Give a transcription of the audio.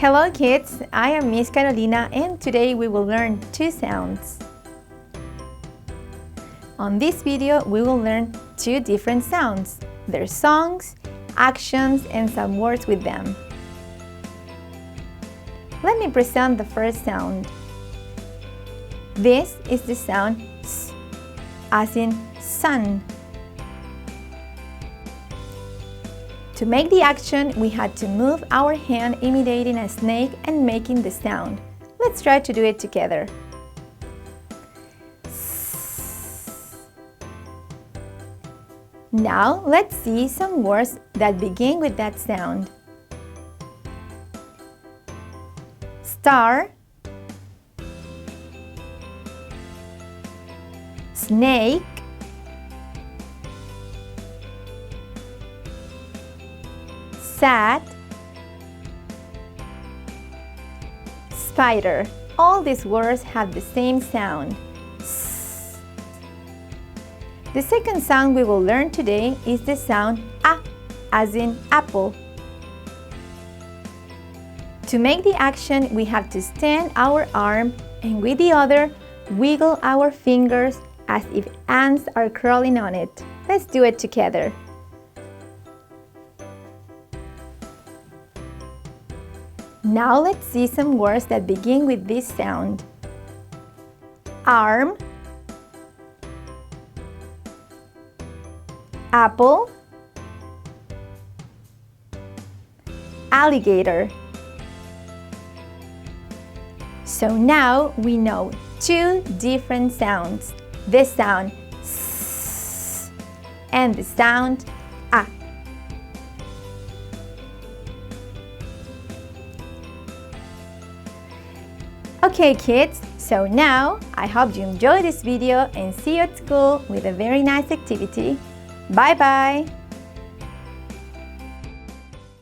Hello kids, I am Miss Carolina and today we will learn two sounds. On this video we will learn two different sounds, their songs, actions and some words with them. Let me present the first sound. This is the sound S, as in sun. To make the action, we had to move our hand imitating a snake and making the sound. Let's try to do it together. Now, let's see some words that begin with that sound. Star, snake, sad, spider. All these words have the same sound. S. The second sound we will learn today is the sound A, as in apple. To make the action, we have to stand our arm and with the other, wiggle our fingers as if ants are crawling on it. Let's do it together. Now let's see some words that begin with this sound. Arm, apple, alligator. So now we know two different sounds, the sound S and the sound A. Okay kids, so now I hope you enjoyed this video and see you at school with a very nice activity. Bye bye!